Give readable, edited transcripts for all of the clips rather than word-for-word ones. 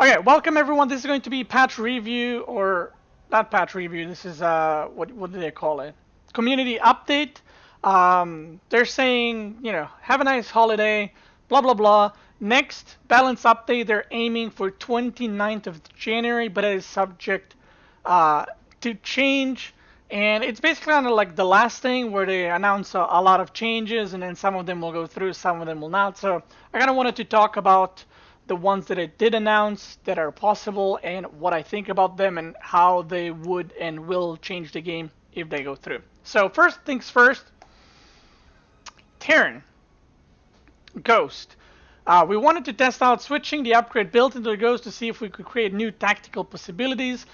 Okay, welcome everyone. This is going to be patch review, or not patch review. This is what do they call it? Community update. They're saying, have a nice holiday, blah blah blah. Next balance update, they're aiming for 29th of January, but it is subject to change. And it's basically kind of like the last thing where they announce a lot of changes, and then some of them will go through, some of them will not. So I kind of wanted to talk about the ones that I did announce that are possible and what I think about them and how they would and will change the game if they go through. So first things first, Terran Ghost. We wanted to test out switching the upgrade built into the Ghost to see if we could create new tactical possibilities.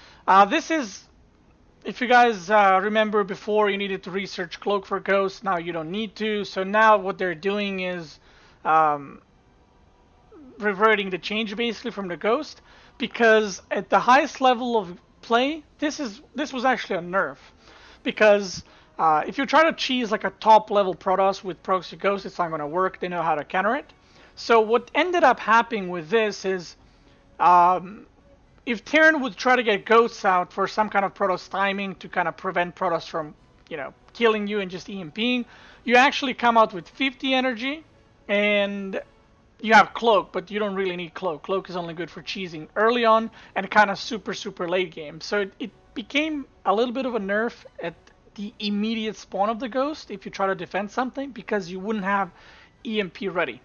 This is, if you guys remember before, you needed to research Cloak for Ghost. Now you don't need to. So now what they're doing is reverting the change basically from the Ghost, because at the highest level of play, this was actually a nerf, because if you try to cheese like a top level Protoss with Proxy Ghost, it's not going to work. They know how to counter it. So what ended up happening with this is, if Terran would try to get Ghosts out for some kind of Protoss timing to kind of prevent Protoss from, killing you and just EMPing, you actually come out with 50 energy, and you have Cloak, but you don't really need Cloak. Cloak is only good for cheesing early on and kind of super late game. So it became a little bit of a nerf at the immediate spawn of the Ghost if you try to defend something, because you wouldn't have EMP ready.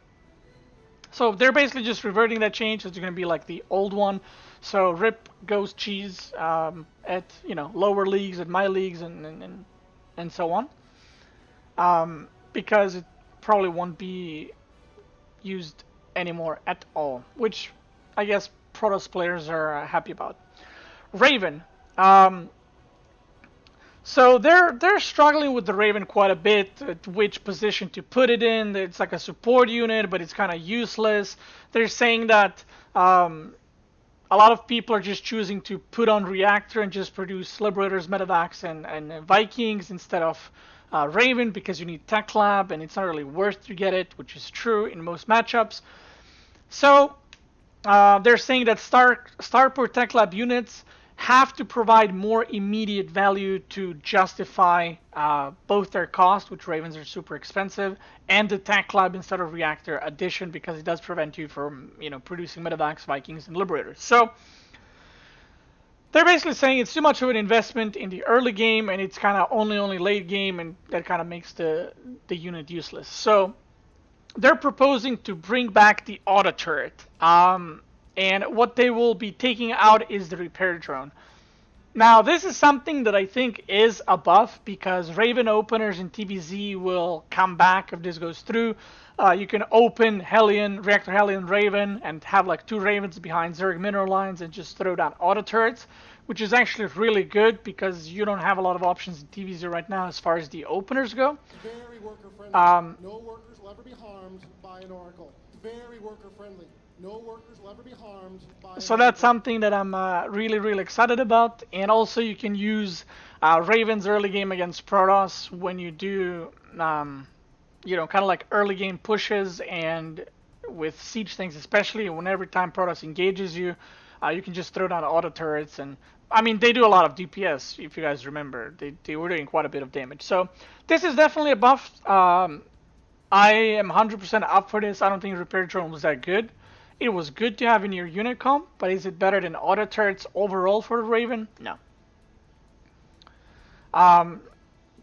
So they're basically just reverting that change. It's going to be like the old one. So rip Ghost cheese at lower leagues, at my leagues, and so on, because it probably won't be used anymore at all, which I guess Protoss players are happy about. Raven. So they're struggling with the Raven quite a bit, at which position to put it in. It's like a support unit, but it's kind of useless. They're saying that a lot of people are just choosing to put on Reactor and just produce Liberators, Medevacs, and Vikings instead of Raven, because you need Tech Lab and it's not really worth to get it, which is true in most matchups. So they're saying that Starport Tech Lab units have to provide more immediate value to justify both their cost, which Ravens are super expensive, and the Tech Lab instead of Reactor addition, because it does prevent you from producing Medevacs, Vikings, and Liberators. So they're basically saying it's too much of an investment in the early game, and it's kind of only late game, and that kind of makes the unit useless. So they're proposing to bring back the auto turret, and what they will be taking out is the repair drone. Now this is something that I think is a buff, because Raven openers in TVZ will come back if this goes through. You can open Hellion, Reactor Hellion Raven, and have like 2 Ravens behind Zerg mineral lines and just throw down auto turrets, which is actually really good because you don't have a lot of options in TVZ right now as far as the openers go. Very worker friendly. No workers will ever be harmed by an Oracle. Very worker friendly. No workers will ever be harmed by So that's something that I'm really excited about. And also you can use Ravens early game against Protoss when you do kind of like early game pushes, and with siege things especially, when every time Protoss engages you, you can just throw down auto turrets. And I mean, they do a lot of DPS, if you guys remember. They were doing quite a bit of damage. So this is definitely a buff. I am 100% up for this. I don't think Repair Drone was that good. It was good to have in your unit comp, but is it better than auto turrets overall for the Raven? No.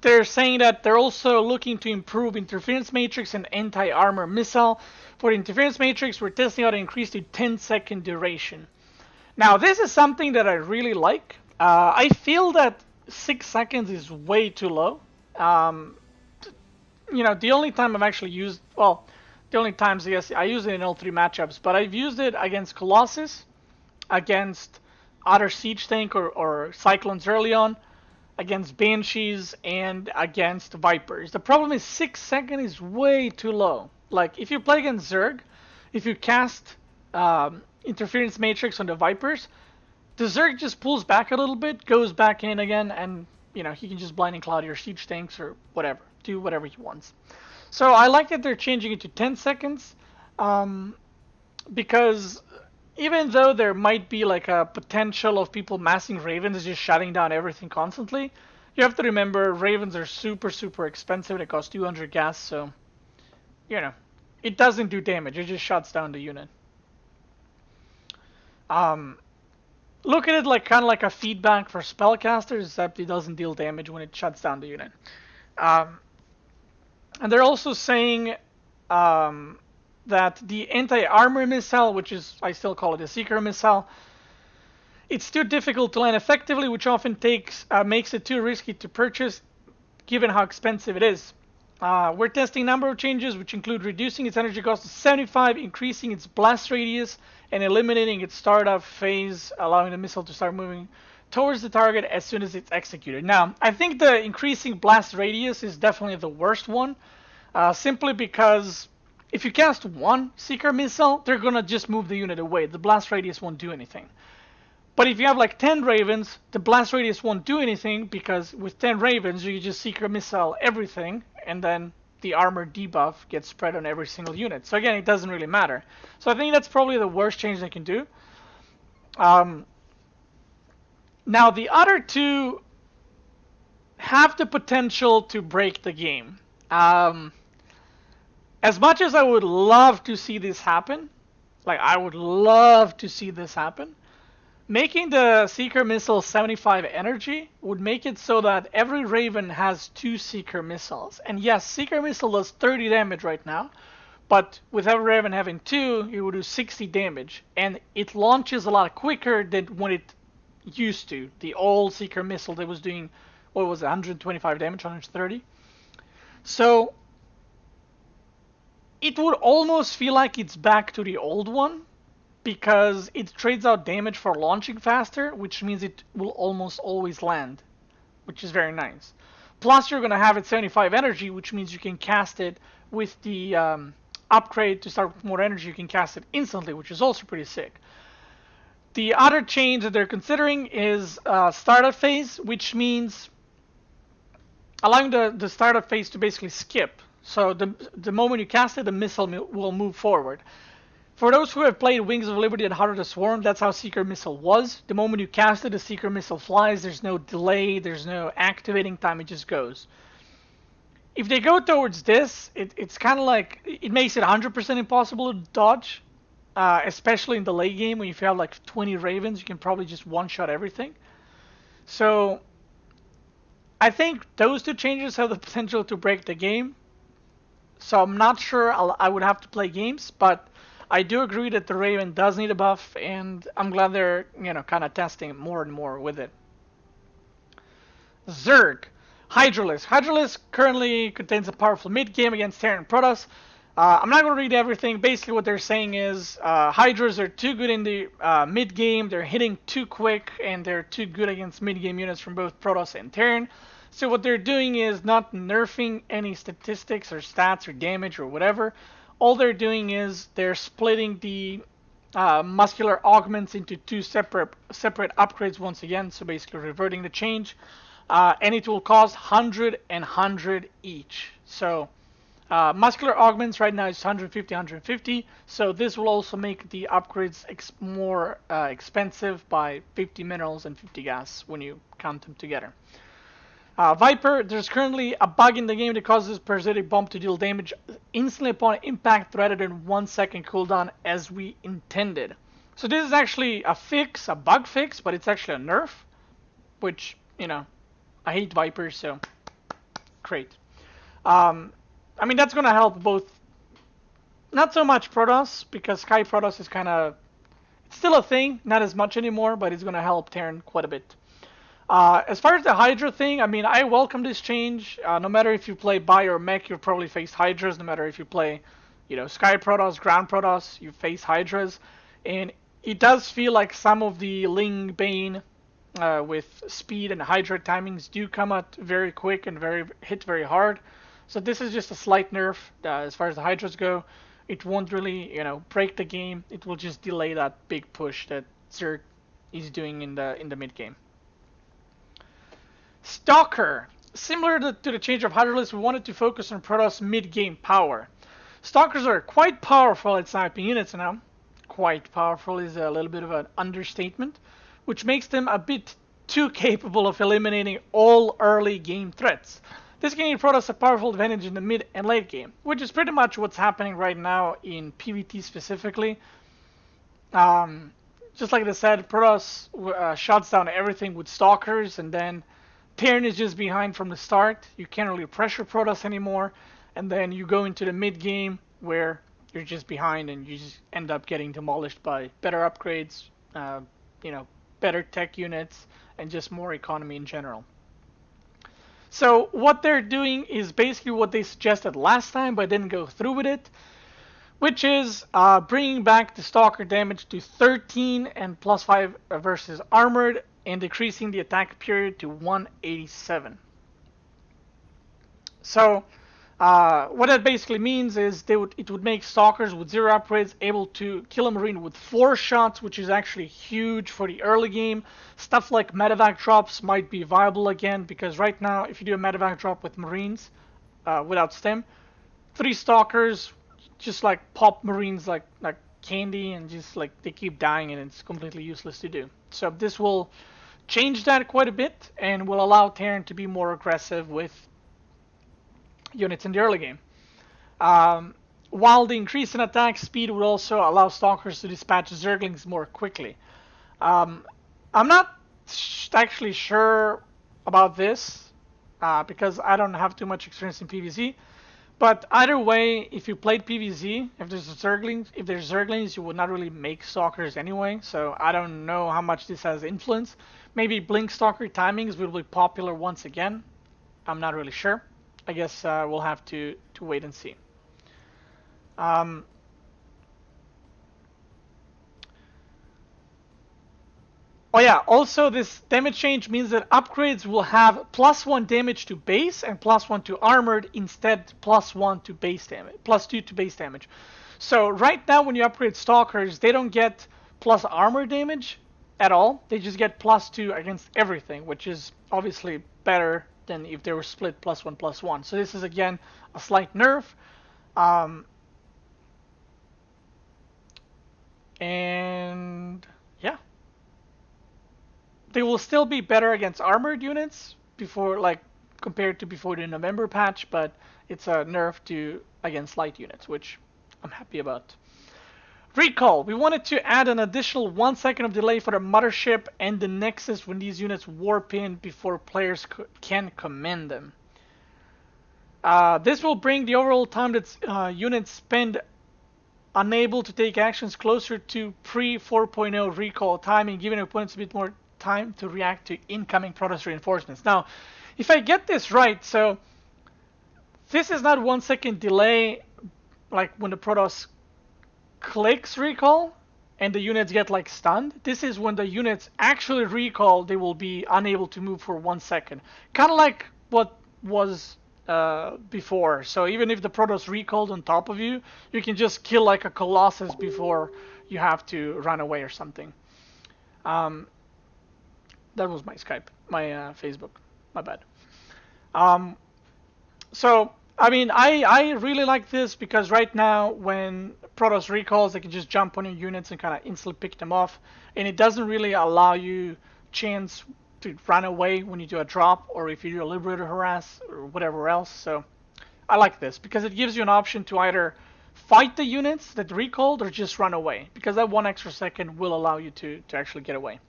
They're saying that they're also looking to improve Interference Matrix and Anti-Armor Missile. For the Interference Matrix, we're testing out an increase to 10-second duration. Now, this is something that I really like. I feel that 6 seconds is way too low. The only time I've actually used, well, the only times, yes, I use it in all 3 matchups, but I've used it against Colossus, against other Siege Tank or Cyclones early on, against Banshees, and against Vipers. The problem is 6 seconds is way too low. Like, if you play against Zerg, if you cast Interference Matrix on the Vipers, the Zerg just pulls back a little bit, goes back in again, and, he can just Blinding Cloud your Siege Tanks or whatever, do whatever he wants. So I like that they're changing it to 10 seconds, because even though there might be like a potential of people massing ravens just shutting down everything constantly, you have to remember ravens are super super expensive. They cost 200 gas, so you know it doesn't do damage. It just shuts down the unit. Um, Look at it like kind of like a feedback for spellcasters, except it doesn't deal damage when it shuts down the unit. Um, and they're also saying um, that the anti-armor missile, which is I still call it a seeker missile, it's too difficult to land effectively, which often makes it too risky to purchase, given how expensive it is. We're testing a number of changes, which include reducing its energy cost to 75, increasing its blast radius, and eliminating its startup phase, allowing the missile to start moving towards the target as soon as it's executed. Now, I think the increasing blast radius is definitely the worst one, simply because if you cast one Seeker missile, they're gonna just move the unit away. The blast radius won't do anything. But if you have like 10 ravens, the blast radius won't do anything because with 10 ravens, you just Seeker missile everything, and then the armor debuff gets spread on every single unit. So again, it doesn't really matter. So I think that's probably the worst change they can do. Now the other two have the potential to break the game. As much as I would love to see this happen, like I would love to see this happen, making the Seeker missile 75 energy would make it so that every Raven has 2 Seeker missiles. And yes, Seeker missile does 30 damage right now, but with every Raven having 2, it would do 60 damage. And it launches a lot quicker than when it used to. The old Seeker missile that was doing, what was it, 125 damage, 130? So it would almost feel like it's back to the old one, because it trades out damage for launching faster, which means it will almost always land, which is very nice. Plus, you're going to have it 75 energy, which means you can cast it with the upgrade to start with more energy. You can cast it instantly, which is also pretty sick. The other change that they're considering is startup phase, which means allowing the startup phase to basically skip. So the moment you cast it, the missile will move forward. For those who have played Wings of Liberty and Heart of the Swarm, that's how Seeker Missile was. The moment you cast it, the Seeker Missile flies. There's no delay. There's no activating time. It just goes. If they go towards this, it's kind of like, it makes it 100% impossible to dodge, especially in the late game when if you have like 20 Ravens, you can probably just one-shot everything. So I think those two changes have the potential to break the game. So I'm not sure I would have to play games, but I do agree that the Raven does need a buff, and I'm glad they're, kind of testing more and more with it. Zerg. Hydralisk. Hydralisk currently contains a powerful mid-game against Terran Protoss. I'm not going to read everything. Basically what they're saying is Hydras are too good in the mid-game, they're hitting too quick, and they're too good against mid-game units from both Protoss and Terran. So what they're doing is not nerfing any statistics or stats or damage or whatever. All they're doing is they're splitting the muscular augments into 2 separate upgrades once again, so basically reverting the change. And it will cost 100 and 100 each. So muscular augments right now is 150, 150. So this will also make the upgrades more expensive by 50 minerals and 50 gas when you count them together. Viper, there's currently a bug in the game that causes parasitic bomb to deal damage instantly upon impact rather than 1 second cooldown as we intended. So this is actually a fix, a bug fix, but it's actually a nerf, which, I hate Vipers, so great. I mean, that's going to help both, not so much Protoss, because Sky Protoss is kind of, it's still a thing, not as much anymore, but it's going to help Terran quite a bit. As far as the Hydra thing, I mean, I welcome this change. No matter if you play Bi or Mech, you've probably faced Hydras. No matter if you play, Sky Protoss, Ground Protoss, you face Hydras. And it does feel like some of the Ling Bane with speed and Hydra timings do come out very quick and hit very hard. So this is just a slight nerf as far as the Hydras go. It won't really, break the game. It will just delay that big push that Zerg is doing in the mid game. Stalker. Similar to the change of Hydralisk, we wanted to focus on Protoss mid-game power. Stalkers are quite powerful at sniping units now. quite powerful is a little bit of an understatement, which makes them a bit too capable of eliminating all early game threats. This can give Protoss a powerful advantage in the mid and late game, which is pretty much what's happening right now in PvT specifically. Just like I said, Protoss shuts down everything with Stalkers, and then Terran is just behind from the start. You can't really pressure Protoss anymore, and then you go into the mid game where you're just behind and you just end up getting demolished by better upgrades, better tech units, and just more economy in general. So what they're doing is basically what they suggested last time, but didn't go through with it, which is bringing back the Stalker damage to 13 and +5 versus armored, and decreasing the attack period to 187. So what that basically means is it would make Stalkers with 0 upgrades able to kill a Marine with 4 shots, which is actually huge for the early game. Stuff like medevac drops might be viable again, because right now, if you do a medevac drop with Marines without stim, 3 Stalkers just like pop Marines like candy, and just like they keep dying, and it's completely useless to do. So this will change that quite a bit, and will allow Terran to be more aggressive with units in the early game. While the increase in attack speed would also allow Stalkers to dispatch Zerglings more quickly. I'm not actually sure about this because I don't have too much experience in PvZ. But either way, if you played PvZ, if there's Zerglings, you would not really make Stalkers anyway. So I don't know how much this has influence. Maybe Blink Stalker timings will be popular once again. I'm not really sure. I guess we'll have to wait and see. Oh yeah, also this damage change means that upgrades will have +1 damage to base and +1 to armored instead +1 to base damage, +2 to base damage. So right now when you upgrade Stalkers, they don't get plus armor damage at all. They just get +2 against everything, which is obviously better than if they were split +1/+1. So this is again a slight nerf. And yeah. They will still be better against armored units compared to before the November patch, but it's a nerf against light units, which I'm happy about. Recall. We wanted to add an additional 1 second of delay for the mothership and the Nexus when these units warp in before players can command them. This will bring the overall time that units spend unable to take actions closer to pre-4.0 recall timing, giving opponents a bit more time to react to incoming Protoss reinforcements. Now, if I get this right, so this is not 1 second delay like when the Protoss clicks recall and the units get like stunned. This is when the units actually recall, they will be unable to move for 1 second. Kind of like what was before. So even if the Protoss recalled on top of you, you can just kill like a Colossus before you have to run away or something. That was my Skype, my Facebook. My bad. So, I mean, I really like this because right now when Protoss recalls, they can just jump on your units and kind of instantly pick them off. And it doesn't really allow you chance to run away when you do a drop or if you do a Liberator harass or whatever else. So, I like this because it gives you an option to either fight the units that recalled or just run away. Because that 1 extra second will allow you to actually get away.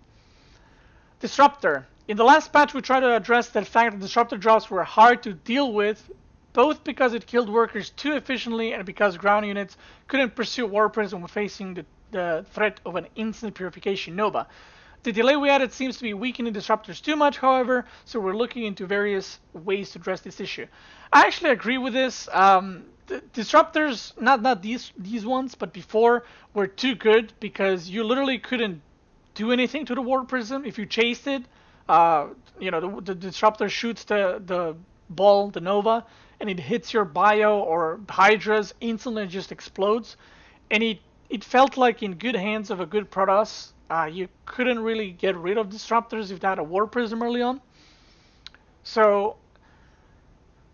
Disruptor. In the last patch, we tried to address the fact that disruptor drops were hard to deal with, both because it killed workers too efficiently and because ground units couldn't pursue War Prism when facing the threat of an instant purification Nova. The delay we added seems to be weakening disruptors too much, however, so we're looking into various ways to address this issue. I actually agree with this. The disruptors, not these ones, but before, were too good because you literally couldn't do anything to the War Prism. If you chased it, the disruptor shoots the ball, the Nova, and it hits your bio or Hydras instantly, and just explodes. And it felt like in good hands of a good Protoss, you couldn't really get rid of disruptors if they had a War Prism early on. So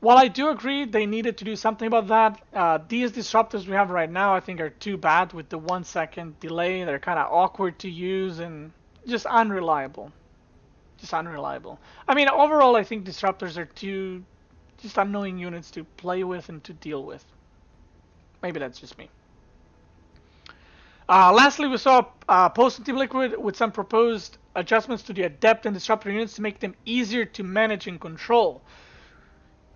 while I do agree they needed to do something about that, these disruptors we have right now I think are too bad with the 1 second delay. They're kind of awkward to use and just unreliable. Just unreliable. I mean, overall, I think disruptors are too just annoying units to play with and to deal with. Maybe that's just me. Lastly, we saw Post-Team Liquid with some proposed adjustments to the Adept and Disruptor units to make them easier to manage and control.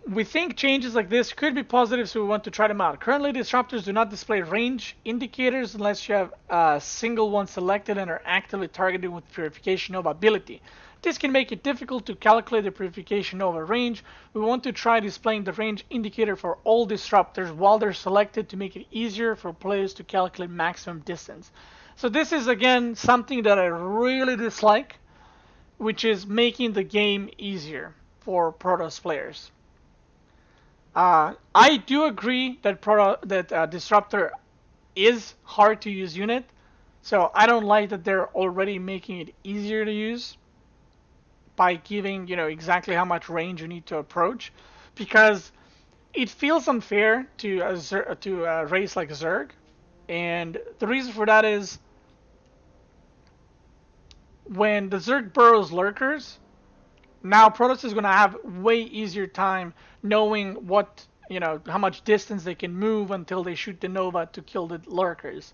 We think changes like this could be positive, so we want to try them out. Currently, disruptors do not display range indicators unless you have a single one selected and are actively targeted with Purification Nova ability. This can make it difficult to calculate the Purification Nova range. We want to try displaying the range indicator for all disruptors while they're selected to make it easier for players to calculate maximum distance. So this is again something that I really dislike, which is making the game easier for Protoss players. I do agree that Disruptor is hard to use unit, so I don't like that they're already making it easier to use by giving exactly how much range you need to approach, because it feels unfair to a race like Zerg, and the reason for that is when the Zerg burrows lurkers. Now Protoss is going to have way easier time knowing what, how much distance they can move until they shoot the Nova to kill the lurkers.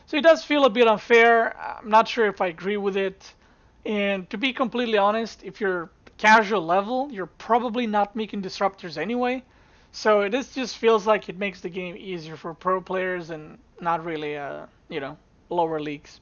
So it does feel a bit unfair. I'm not sure if I agree with it. And to be completely honest, if you're casual level, you're probably not making disruptors anyway. So this just feels like it makes the game easier for pro players and not really, lower leagues.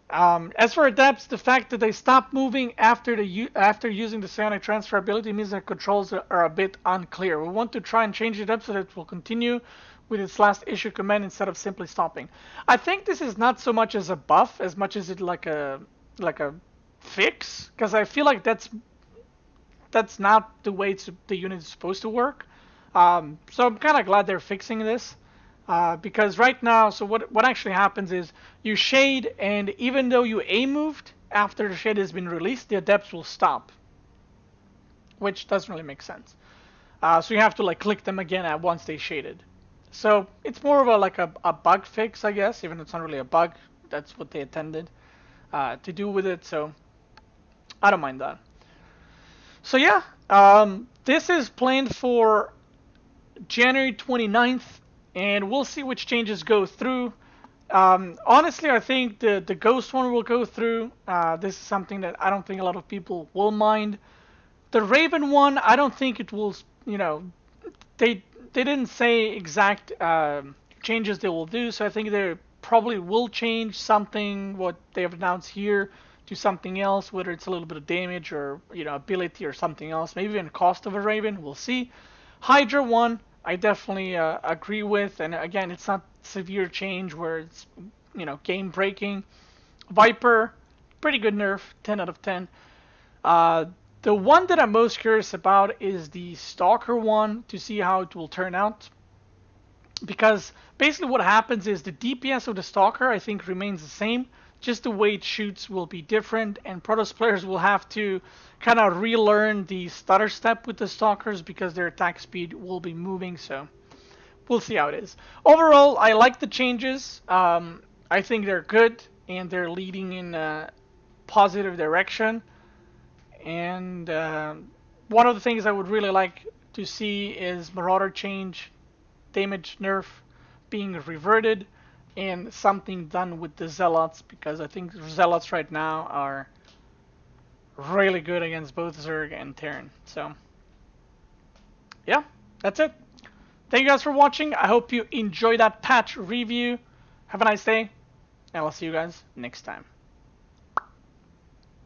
As for Adepts, the fact that they stopped moving after using the psionic transfer ability means their controls are a bit unclear. We want to try and change it up so that it will continue with its last issue command instead of simply stopping. I think this is not so much as a buff as much as it like a fix, because I feel like that's not the way the unit is supposed to work. So I'm kind of glad they're fixing this. Because right now, so what actually happens is you shade, and even though you A moved after the shade has been released, the Adepts will stop, which doesn't really make sense. So you have to click them again at once they shaded. So it's more of a bug fix, I guess, even though it's not really a bug. That's what they intended to do with it. So I don't mind that. So yeah, this is planned for January 29th. And we'll see which changes go through. Honestly, I think the Ghost one will go through. This is something that I don't think a lot of people will mind. The Raven one, I don't think it will, they didn't say exact changes they will do, so I think they probably will change something, what they have announced here, to something else, whether it's a little bit of damage or, ability or something else. Maybe even cost of a Raven, we'll see. Hydra one, I definitely agree with, and again, it's not severe change where it's, game breaking. Viper, pretty good nerf, 10 out of 10. The one that I'm most curious about is the Stalker one, to see how it will turn out. Because basically what happens is the DPS of the Stalker, I think, remains the same. Just the way it shoots will be different, and Protoss players will have to kind of relearn the stutter step with the Stalkers because their attack speed will be moving, so we'll see how it is. Overall, I like the changes. I think they're good, and they're leading in a positive direction. And one of the things I would really like to see is Marauder change, damage nerf being reverted, and something done with the Zealots, because I think Zealots right now are really good against both Zerg and Terran. So, yeah, that's it. Thank you guys for watching. I hope you enjoyed that patch review. Have a nice day, and I'll see you guys next time.